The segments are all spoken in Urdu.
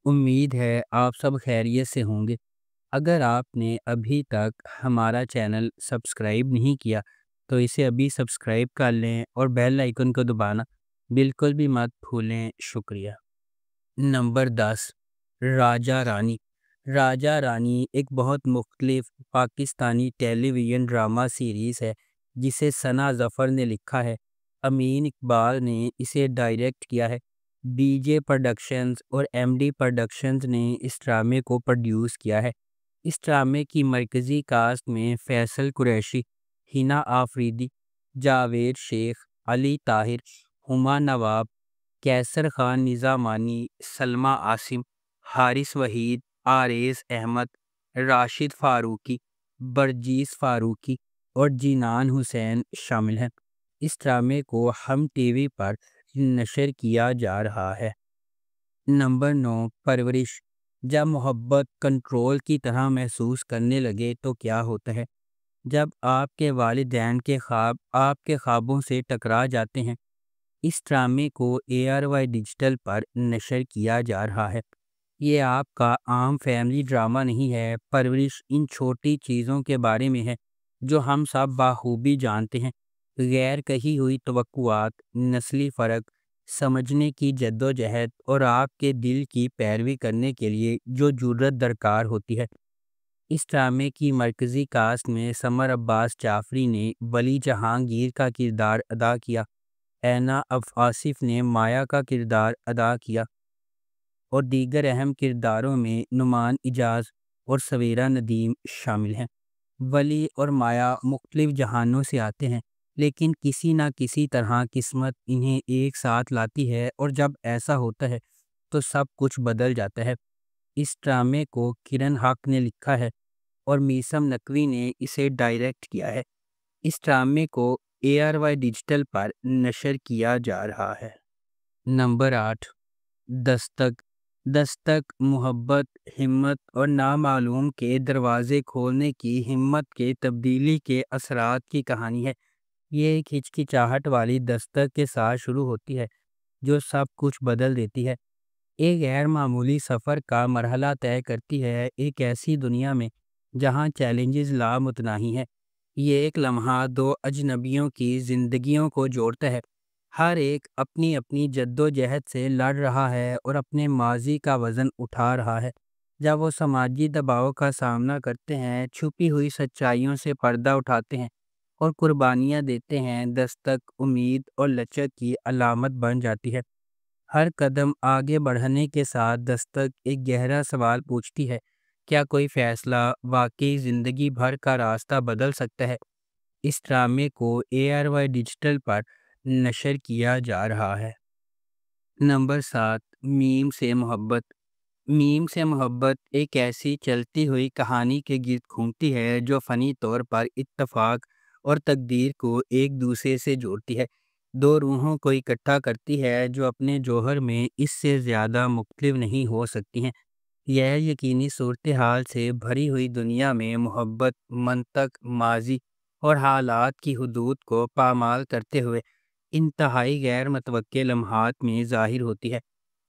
امید ہے آپ سب خیریت سے ہوں گے۔ اگر آپ نے ابھی تک ہمارا چینل سبسکرائب نہیں کیا تو اسے ابھی سبسکرائب کر لیں اور بیل آئیکن کو دبانا بالکل بھی مت بھولیں۔ شکریہ۔ نمبر 10، راجہ رانی۔ راجہ رانی ایک بہت مختلف پاکستانی ٹیلی ویژن ڈرامہ سیریز ہے جسے ثنا ظفر نے لکھا ہے۔ امین اقبال نے اسے ڈائریکٹ کیا ہے۔ بی جے پروڈکشنز اور ایم ڈی پروڈکشنز نے اس ڈرامے کو پروڈیوس کیا ہے۔ اس ڈرامے کی مرکزی کاسٹ میں فیصل قریشی، ہنا آفریدی، جاوید شیخ، علی طاہر، ہما نواب، کیسر خان نظامانی، سلمیٰ عاصم، حارث وحید، عارض احمد، راشد فاروقی، برجیس فاروقی اور جینان حسین شامل ہیں۔ اس ڈرامے کو ہم ٹی وی پر نشر کیا جا رہا ہے۔ نمبر 9، پرورش۔ جب محبت کنٹرول کی طرح محسوس کرنے لگے تو کیا ہوتا ہے؟ جب آپ کے والدین کے خواب آپ کے خوابوں سے ٹکرا جاتے ہیں۔ اس ڈرامے کو ARY ڈیجیٹل پر نشر کیا جا رہا ہے۔ یہ آپ کا عام فیملی ڈرامہ نہیں ہے۔ پرورش ان چھوٹی چیزوں کے بارے میں ہے جو ہم سب بخوبی جانتے ہیں: غیر کہی ہوئی توقعات، نسلی فرق، سمجھنے کی جدوجہد اور آپ کے دل کی پیروی کرنے کے لیے جو جرأت درکار ہوتی ہے۔ اس ڈرامے کی مرکزی کاسٹ میں سمر عباس جعفری نے ولی جہانگیر کا کردار ادا کیا، اینا آصف نے مایا کا کردار ادا کیا اور دیگر اہم کرداروں میں نعمان اجاز اور سویرا ندیم شامل ہیں۔ ولی اور مایا مختلف جہانوں سے آتے ہیں لیکن کسی نہ کسی طرح قسمت انہیں ایک ساتھ لاتی ہے، اور جب ایسا ہوتا ہے تو سب کچھ بدل جاتا ہے۔ اس ڈرامے کو کرن حق نے لکھا ہے اور میثم نقوی نے اسے ڈائریکٹ کیا ہے۔ اس ڈرامے کو ARY ڈیجیٹل پر نشر کیا جا رہا ہے۔ نمبر 8، دستک۔ دستک محبت، ہمت اور نامعلوم کے دروازے کھولنے کی ہمت کے تبدیلی کے اثرات کی کہانی ہے۔ یہ ایک ہچکچاہٹ والی دستک کے ساتھ شروع ہوتی ہے جو سب کچھ بدل دیتی ہے۔ ایک غیر معمولی سفر کا مرحلہ طے کرتی ہے، ایک ایسی دنیا میں جہاں چیلنجز لامتناہی ہیں۔ یہ ایک لمحہ دو اجنبیوں کی زندگیوں کو جوڑتا ہے۔ ہر ایک اپنی اپنی جدوجہد سے لڑ رہا ہے اور اپنے ماضی کا وزن اٹھا رہا ہے۔ جب وہ سماجی دباؤ کا سامنا کرتے ہیں، چھپی ہوئی سچائیوں سے پردہ اٹھاتے ہیں اور قربانیاں دیتے ہیں، دستک امید اور لچک کی علامت بن جاتی ہے۔ ہر قدم آگے بڑھنے کے ساتھ دستک ایک گہرا سوال پوچھتی ہے: کیا کوئی فیصلہ واقعی زندگی بھر کا راستہ بدل سکتا ہے؟ اس ڈرامے کو ARY ڈیجیٹل پر نشر کیا جا رہا ہے۔ نمبر 7، میم سے محبت۔ میم سے محبت ایک ایسی چلتی ہوئی کہانی کے گرد گھومتی ہے جو فنی طور پر اتفاق اور تقدیر کو ایک دوسرے سے جوڑتی ہے، دو روحوں کو اکٹھا کرتی ہے جو اپنے جوہر میں اس سے زیادہ مختلف نہیں ہو سکتی ہیں۔ یہ یقینی صورتحال سے بھری ہوئی دنیا میں محبت منطق، ماضی اور حالات کی حدود کو پامال کرتے ہوئے انتہائی غیر متوقع لمحات میں ظاہر ہوتی ہے۔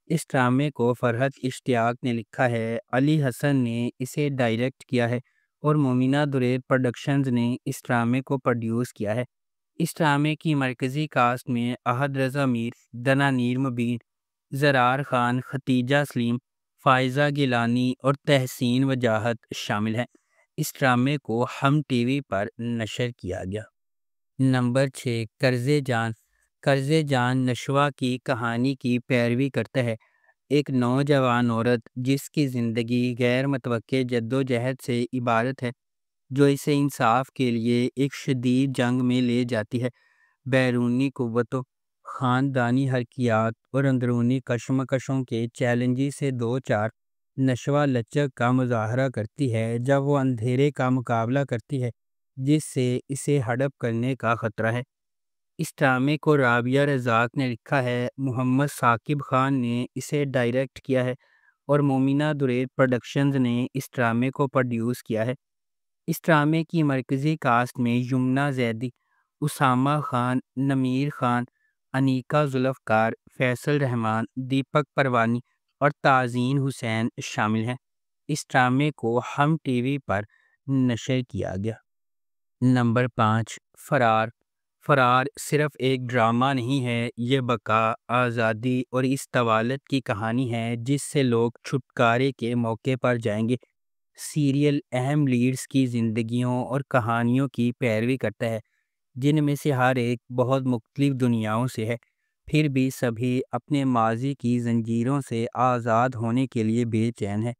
اس ڈرامے کو فرحت اشتیاق نے لکھا ہے، علی حسن نے اسے ڈائریکٹ کیا ہے اور مومنہ دریر پروڈکشنز نے اس ڈرامے کو پروڈیوس کیا ہے۔ اس ڈرامے کی مرکزی کاسٹ میں احد رضا میر، دنانیر مبین، زرار خان، ختیجہ سلیم، فائزہ گیلانی اور تحسین وجاہت شامل ہیں۔ اس ڈرامے کو ہم ٹی وی پر نشر کیا گیا۔ نمبر 6، قرض جان۔ قرض جان نشوہ کی کہانی کی پیروی کرتا ہے، ایک نوجوان عورت جس کی زندگی غیر متوقع جدوجہد سے عبارت ہے جو اسے انصاف کے لیے ایک شدید جنگ میں لے جاتی ہے۔ بیرونی قوتوں، خاندانی حرکیات اور اندرونی کشمکشوں کے چیلنجز سے دو چار نشوہ لچک کا مظاہرہ کرتی ہے جب وہ اندھیرے کا مقابلہ کرتی ہے جس سے اسے ہڑپ کرنے کا خطرہ ہے۔ اس ڈرامے کو رابعہ رزاق نے لکھا ہے، محمد ثاقب خان نے اسے ڈائریکٹ کیا ہے اور مومنہ دریر پروڈکشنز نے اس ڈرامے کو پروڈیوس کیا ہے۔ اس ڈرامے کی مرکزی کاسٹ میں یمنہ زیدی، اسامہ خان، نمیر خان، انیکا ذوالفقار، فیصل رحمان، دیپک پروانی اور تازین حسین شامل ہیں۔ اس ڈرامے کو ہم ٹی وی پر نشر کیا گیا۔ نمبر 5، فرار۔ فرار صرف ایک ڈرامہ نہیں ہے، یہ بقا، آزادی اور اس طوالت کی کہانی ہے جس سے لوگ چھٹکارے کے موقع پر جائیں گے۔ سیریل اہم لیڈز کی زندگیوں اور کہانیوں کی پیروی کرتا ہے، جن میں سے ہر ایک بہت مختلف دنیاؤں سے ہے، پھر بھی سبھی اپنے ماضی کی زنجیروں سے آزاد ہونے کے لیے بے چین ہیں۔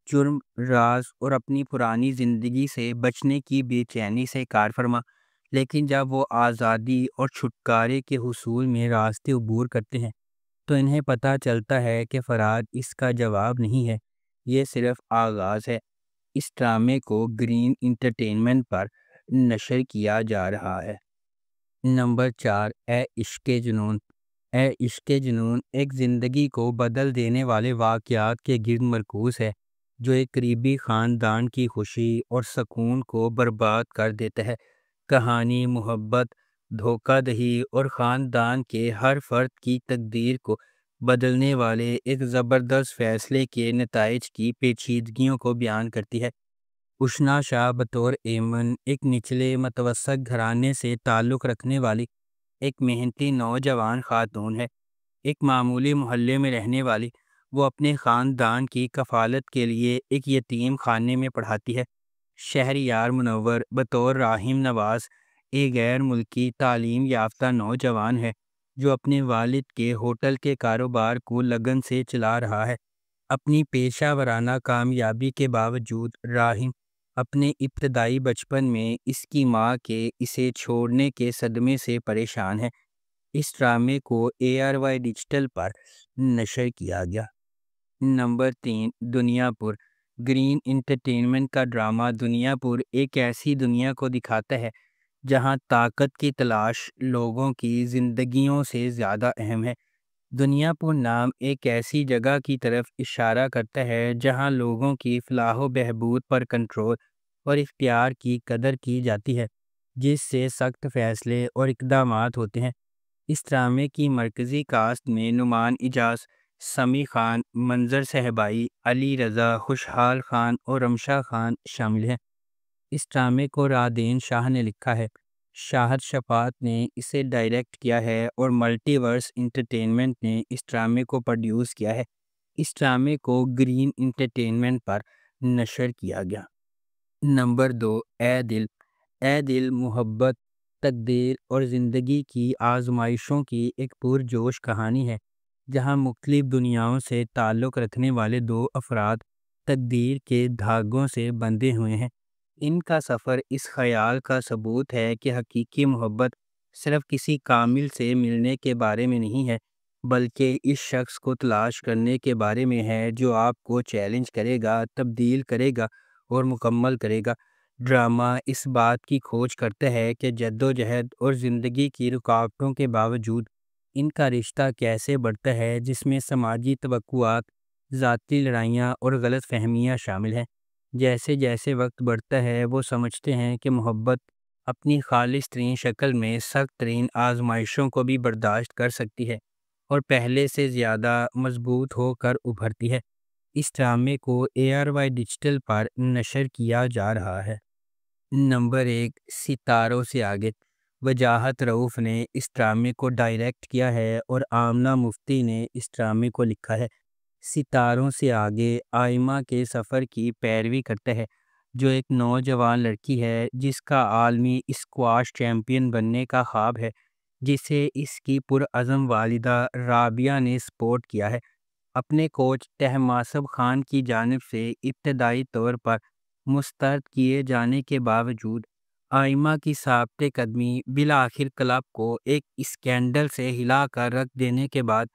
جرم، راز اور اپنی پرانی زندگی سے بچنے کی بے چینی سے کار فرما، لیکن جب وہ آزادی اور چھٹکارے کے حصول میں راستے عبور کرتے ہیں تو انہیں پتہ چلتا ہے کہ فرار اس کا جواب نہیں ہے، یہ صرف آغاز ہے۔ اس ڈرامے کو گرین انٹرٹینمنٹ پر نشر کیا جا رہا ہے۔ نمبر 4، اے عشق جنون۔ اے عشق جنون ایک زندگی کو بدل دینے والے واقعات کے گرد مرکوز ہے جو ایک قریبی خاندان کی خوشی اور سکون کو برباد کر دیتا ہے۔ کہانی محبت، دھوکہ دہی اور خاندان کے ہر فرد کی تقدیر کو بدلنے والے ایک زبردست فیصلے کے نتائج کی پیچیدگیوں کو بیان کرتی ہے۔ اشنا شاہ بطور ایمن ایک نچلے متوسط گھرانے سے تعلق رکھنے والی ایک محنتی نوجوان خاتون ہے۔ ایک معمولی محلے میں رہنے والی وہ اپنے خاندان کی کفالت کے لیے ایک یتیم خانے میں پڑھاتی ہے۔ شہریار منور بطور راحم نواز ایک غیر ملکی تعلیم یافتہ نوجوان ہے جو اپنے والد کے ہوٹل کے کاروبار کو لگن سے چلا رہا ہے۔ اپنی پیشہ ورانہ کامیابی کے باوجود راحم اپنے ابتدائی بچپن میں اس کی ماں کے اسے چھوڑنے کے صدمے سے پریشان ہے۔ اس ڈرامے کو ARY ڈیجیٹل پر نشر کیا گیا۔ نمبر 3، دنیا پور۔ گرین انٹرٹینمنٹ کا ڈرامہ دنیا پور ایک ایسی دنیا کو دکھاتا ہے جہاں طاقت کی تلاش لوگوں کی زندگیوں سے زیادہ اہم ہے۔ دنیا پور نام ایک ایسی جگہ کی طرف اشارہ کرتا ہے جہاں لوگوں کی فلاح و بہبود پر کنٹرول اور اختیار کی قدر کی جاتی ہے، جس سے سخت فیصلے اور اقدامات ہوتے ہیں۔ اس ڈرامے کی مرکزی کاسٹ میں نعمان اجاز، سمیع خان، منظر صاحبائی، علی رضا، خوشحال خان اور رمشا خان شامل ہیں۔ اس ڈرامے کو رادین شاہ نے لکھا ہے، شاہد شفاعت نے اسے ڈائریکٹ کیا ہے اور ملٹی ورس انٹرٹینمنٹ نے اس ڈرامے کو پروڈیوس کیا ہے۔ اس ڈرامے کو گرین انٹرٹینمنٹ پر نشر کیا گیا۔ نمبر 2، اے دل۔ اے دل محبت، تقدیر اور زندگی کی آزمائشوں کی ایک پرجوش کہانی ہے جہاں مختلف دنیاؤں سے تعلق رکھنے والے دو افراد تقدیر کے دھاگوں سے بندھے ہوئے ہیں۔ ان کا سفر اس خیال کا ثبوت ہے کہ حقیقی محبت صرف کسی کامل سے ملنے کے بارے میں نہیں ہے، بلکہ اس شخص کو تلاش کرنے کے بارے میں ہے جو آپ کو چیلنج کرے گا، تبدیل کرے گا اور مکمل کرے گا۔ ڈرامہ اس بات کی کھوج کرتا ہے کہ جدوجہد اور زندگی کی رکاوٹوں کے باوجود ان کا رشتہ کیسے بڑھتا ہے، جس میں سماجی توقعات، ذاتی لڑائیاں اور غلط فہمیاں شامل ہیں۔ جیسے جیسے وقت بڑھتا ہے وہ سمجھتے ہیں کہ محبت اپنی خالص ترین شکل میں سخت ترین آزمائشوں کو بھی برداشت کر سکتی ہے اور پہلے سے زیادہ مضبوط ہو کر ابھرتی ہے۔ اس ڈرامے کو ARY ڈیجیٹل پر نشر کیا جا رہا ہے۔ نمبر 1، ستاروں سے آگے۔ وجاہت رؤف نے اس ڈرامے کو ڈائریکٹ کیا ہے اور آمنہ مفتی نے اس ڈرامے کو لکھا ہے۔ ستاروں سے آگے آئمہ کے سفر کی پیروی کرتا ہے، جو ایک نوجوان لڑکی ہے جس کا عالمی اسکواش چیمپئن بننے کا خواب ہے، جسے اس کی پرعزم والدہ رابعہ نے سپورٹ کیا ہے۔ اپنے کوچ طہماسب خان کی جانب سے ابتدائی طور پر مسترد کیے جانے کے باوجود آئمہ کی ثابت قدمی بالآخر کلب کو ایک اسکینڈل سے ہلا کر رکھ دینے کے بعد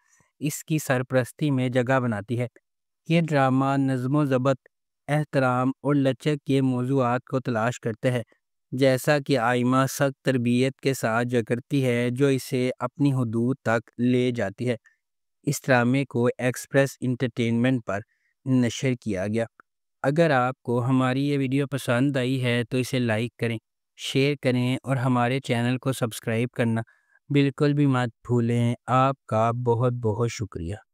اس کی سرپرستی میں جگہ بناتی ہے۔ یہ ڈرامہ نظم و ضبط، احترام اور لچک کے موضوعات کو تلاش کرتا ہے، جیسا کہ آئمہ سخت تربیت کے ساتھ جکڑتی ہے جو اسے اپنی حدود تک لے جاتی ہے۔ اس ڈرامے کو ایکسپریس انٹرٹینمنٹ پر نشر کیا گیا۔ اگر آپ کو ہماری یہ ویڈیو پسند آئی ہے تو اسے لائک کریں، شیئر کریں اور ہمارے چینل کو سبسکرائب کرنا بالکل بھی مت بھولیں۔ آپ کا بہت بہت شکریہ۔